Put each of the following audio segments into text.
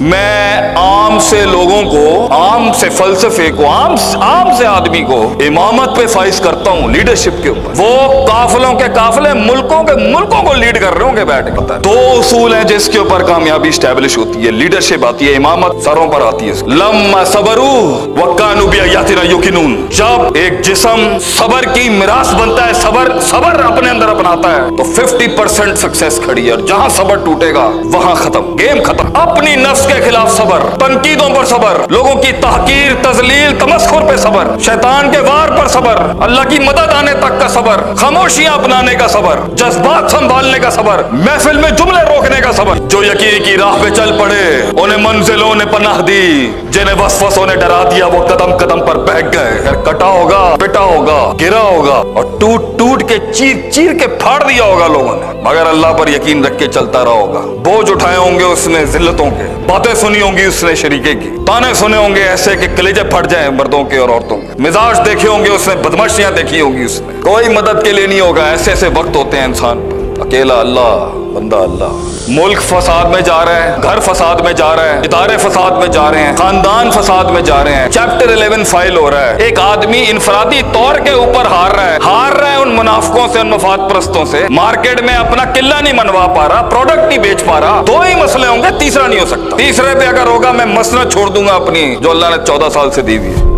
मैं आम से लोगों को, आम से फलसफे को, आम से आदमी को इमामत पे फाइज करता हूँ, लीडरशिप के ऊपर। वो काफिलों के काफिले मुल्कों को लीड कर रहे होंगे बैठ के। दो उसूल हैं जिसके ऊपर कामयाबी स्टैब्लिश होती है, लीडरशिप आती है, इमामत सरों पर आती है। लम्मा सबरू वक्कानु बिआयातिना युकिनून, जब एक जिस्म सबर की मिरास बनता है, सबर अपने अंदर अपनाता है, तो 50% सक्सेस खड़ी है। और जहां सबर टूटेगा वहां खत्म, गेम खत्म। अपनी नफ्स के खिलाफ सबर, तनकीदों पर सबर, लोगों की तहकीर, तजलील, तमस्खुर पे सबर, शैतान के वार पर सबर, अल्लाह की मदद आने तक का सबर, खामोशियां अपनाने का सबर, जज्बात संभालने का सबर, महफिल में जुमले रोकने का सबर। जो यकीन की राह पे चल पड़े उन्हें मंजिलों ने पनाह दी, जिन्हें वसवसों ने डरा दिया वो कदम कदम पर बहक गए। कटा होगा, पिटा होगा, गिरा होगा और टूट के चीर के फाड़ दिया होगा लोगों ने, मगर अल्लाह पर यकीन रख के चलता रहा होगा। बोझ उठाए होंगे उसने जिल्लतों के, बातें सुनी होंगी उसने शरीके की, ताने सुने होंगे ऐसे कि कलेजे फट जाए मर्दों के और औरतों के, मिजाज देखे होंगे उसने, बदमाशियां देखी होंगी उसने। कोई मदद के लिए नहीं होगा। ऐसे ऐसे वक्त होते हैं इंसान पर, अकेला अल्लाह, बंदा अल्लाह। मुल्क फसाद में जा रहा है, घर फसाद में जा रहा है, इदारे फसाद में जा रहे हैं, खानदान फसाद में जा रहे हैं, चैप्टर 11 फाइल हो रहा है। एक आदमी इनफरादी तौर के ऊपर हार रहा है उन मुनाफिकों से, उन मफाद परस्तों से। मार्केट में अपना किला नहीं मनवा पा रहा, प्रोडक्ट नहीं बेच पा रहा। दो ही मसले होंगे, तीसरा नहीं हो सकता। तीसरे पे अगर होगा मैं मसनद छोड़ दूंगा अपनी जो अल्लाह ने 14 साल से दी हुई है।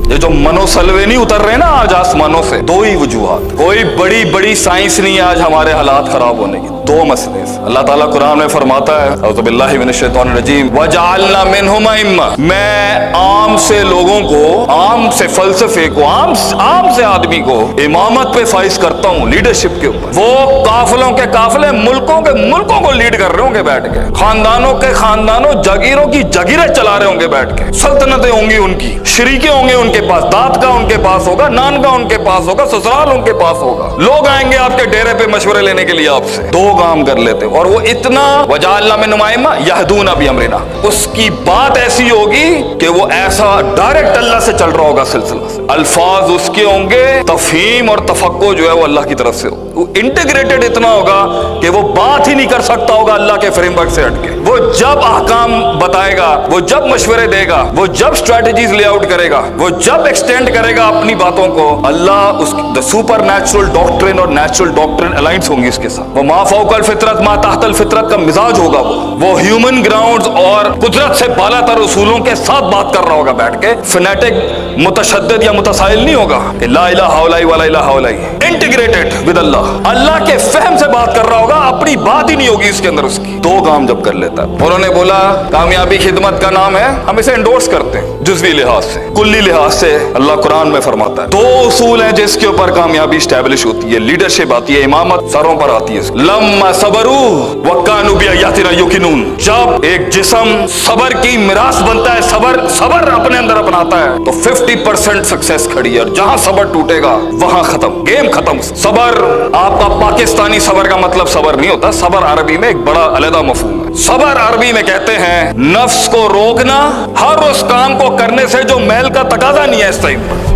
ये जो मनोसलवे नहीं उतर रहे ना आज आसमानों से, दो ही वजूहात। कोई बड़ी साइंस नहीं है आज हमारे हालात खराब होने की, दो मसले। अल्लाह ताला कुरान में फरमाता है, औज़ु बिल्लाहि मिनश शैतानिर रजीम, वजअलना मिनहुम अइम्मा, मैं आम से लोगों को, आम से फलसफे को, आम से आदमी को इमामत पे फाइज करता हूँ, लीडरशिप के ऊपर। वो काफिलों के काफिले मुल्कों को लीड कर रहे होंगे बैठ के, खानदानों के खानदानों, जागीरों की जागीरें चला रहे होंगे बैठ के, सल्तनतें होंगी उनकी, शरीके होंगे उनके पास, दाद का उनके पास होगा, नान का उनके पास होगा, ससुराल उनके पास होगा। लोग आएंगे आपके डेरे पे मशवरे लेने के लिए आपसे, दो काम कर लेते। और वो इतना वजअलना मिनहुम अइम्मा यहदूना बिअमरिना, उसकी बात ऐसी होगी कि वो ऐसा डायरेक्ट अल्लाह से चल रहा होगा सिलसिला से। अल्फाज उसके होंगे, तफहीम और तफक्को जो है वो अल्लाह की तरफ से हो, वो इंटीग्रेटेड इतना होगा कि वो बात ही नहीं कर सकता होगा अल्लाह के फ्रेमवर्क से हटके। वो जब अहकाम बताएगा, वो जब मशवरे देगा, वो जब स्ट्रेटजीज लेआउट करेगा, वो जब एक्सटेंड करेगा अपनी बातों को, अल्लाह द सुपर नेचुरल डॉक्ट्रिन और नेचुरल डॉक्ट्रिन अलाइंस होंगी इसके साथ। वो मा फौकल फितरत मा तहतल फितरत का मिजाज होगा। वो ह्यूमन ग्राउंड्स और कुदरत से बालातर उसूलों के साथ बात कर रहा होगा बैठ के, फनेटिक, मुतशद्दिद या मुतसाइल नहीं होगा कि ला इलाहा इल्लल्लाह वला इलाहा इल्लल्लाह, इंटीग्रेटेड विद अल्लाह के फहम से बात कर रहा होगा, अपनी बात ही नहीं होगी इसके अंदर उसकी। दो काम जब कर लेता है। उन्होंने बोला कामयाबी खिदमत का नाम है, हम इसे एंडोर्स करते हैं जुज़वी लिहाज से, कुल्ली लिहाज से। अल्लाह कुरान में फरमाता है दो उसूल हैं जिसके ऊपर कामयाबी स्टैब्लिश होती है, लीडरशिप आती है, इमामत सरों पर आती है। लम्मा सबरू वक्कानु बिआयातिना युकिनून, जब एक जिस्म सबर की मिरास बनता है, सबर अपने अंदर अपनाता है, तो 50% सक्सेस खड़ी है। और जहां सबर टूटेगा वहां खत्म, गेम खत्म। सबर आपका पाकिस्तानी सबर का मतलब सबर नहीं होता। सबर अरबी में एक बड़ा अलग मफहूम है। सबर अरबी में कहते हैं नफ्स को रोकना हर उस काम को करने से जो मैल का तकाजा नहीं है इस टाइम पर।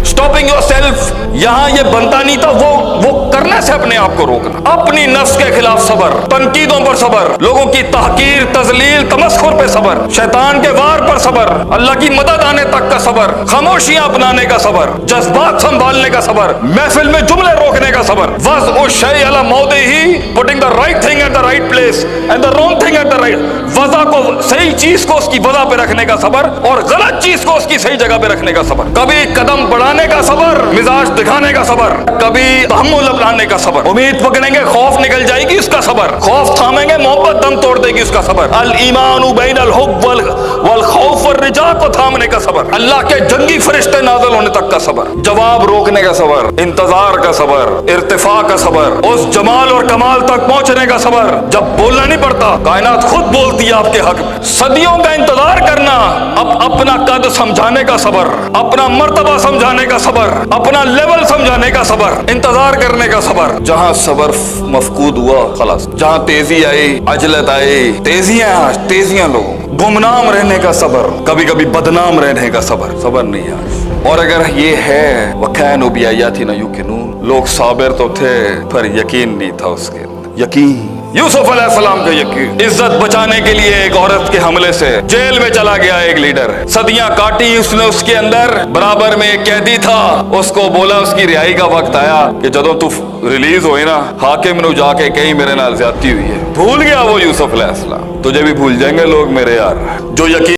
स्टॉपिंग योरसेल्फ, यहां ये बनता नहीं था, वो करने से अपने आप को रोकना। अपनी नफ्स के खिलाफ सबर, तनकीदों पर सबर, लोगों की तहकीर, तजलील, तमस्खुर पे सबर, शैतान के वार पर सबर, अल्लाह की मदद आने तक का सबर, खामोशियां अपनाने का सबर, जज्बात संभालने का सबर, महफिल में जुमले रोकने का सबर। वज़उ शै अला मौदिही, putting the right thing at the right place and the wrong thing at the right, वज़ा को, सही चीज को उसकी वज़ा पे रखने का सबर और गलत चीज को उसकी सही जगह पे रखने का सबर। कभी कदम बढ़ाने का सबर, मिजाज दिखाने का सबर, कभी तहम्मुल अपनाने का सबर, उम्मीद पकड़ेंगे खौफ निकल जाएगी उसका सबर, खौफ थामेंगे मोहब्बत दम तोड़ देगी उसका सबर। अल ईमानु बैनल हुब्ब वल खौफ वर रिजा को थामने का सबर, अल्लाह के जंगी फरिश्ते नाज़िल होने तक का सबर, जवाब रोकने का सबर, इंतजार का सबर, इर्तिफा का सबर, उस जमाल और कमाल तक पहुंचने का सबर जब बोलना नहीं पड़ता, कायनात खुद बोलती है आपके हक में। सदियों का इंतजार करना, अब अपना कद समझाने का सबर, अपना मर्तबा समझाने का सबर, अपना लेवल समझाने का सबर, इंतजार करने का सबर। जहां सबर मफकूद हुआ खलास, जहां तेजी आई, अजलत आई, तेजियां लोगों, गुमनाम रहने का सबर, कभी कभी बदनाम रहने का सबर नहीं है। और अगर ये है वकानु बिआयातिना युकिनून, लोग साबिर तो थे पर यकीन नहीं था उसके, यकीन, यूसुफ अलैहिस्सलाम का यकीन। इज्जत बचाने के लिए एक औरत के हमले से जेल में चला गया एक लीडर, सदियां काटी उसने उसके अंदर, बराबर में एक कैदी था, उसको बोला उसकी रिहाई का वक्त आया कि जदों तू रिलीज होए ना, हाकिम नु जाके कहीं मेरे नाल ज्यादती हुई है। भूल गया वो यूसुफ अलैहिस्सलाम। तुझे भी भूल जाएंगे लोग मेरे यार, जो यकीन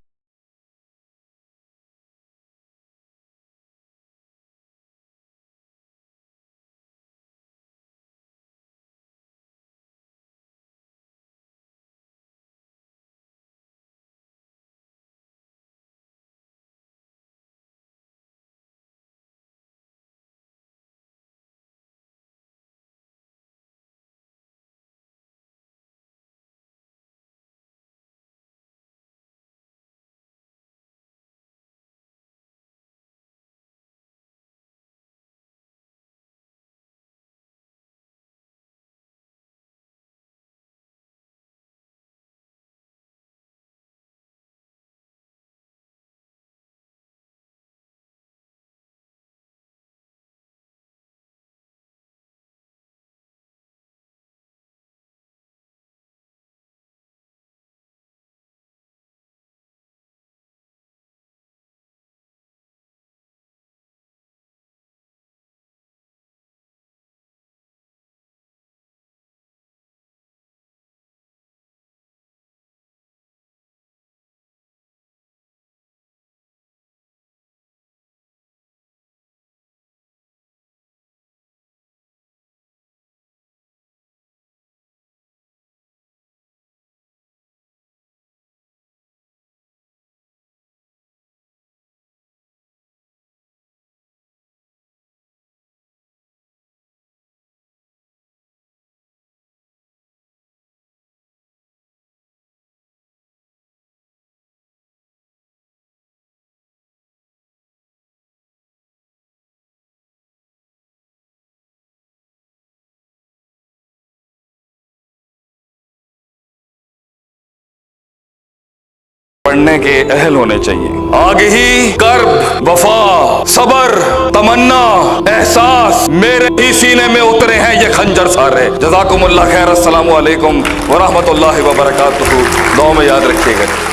पढ़ने के अहल होने चाहिए। आगे ही कर्ब, वफा, सबर, तमन्ना, एहसास मेरे ही सीने में उतरे हैं ये खंजर सारे। जज़ाकुमुल्लाह खैर। अस्सलामु अलैकुम व रहमतुल्लाहि व बरकातुहू। दुआ में याद रखिएगा।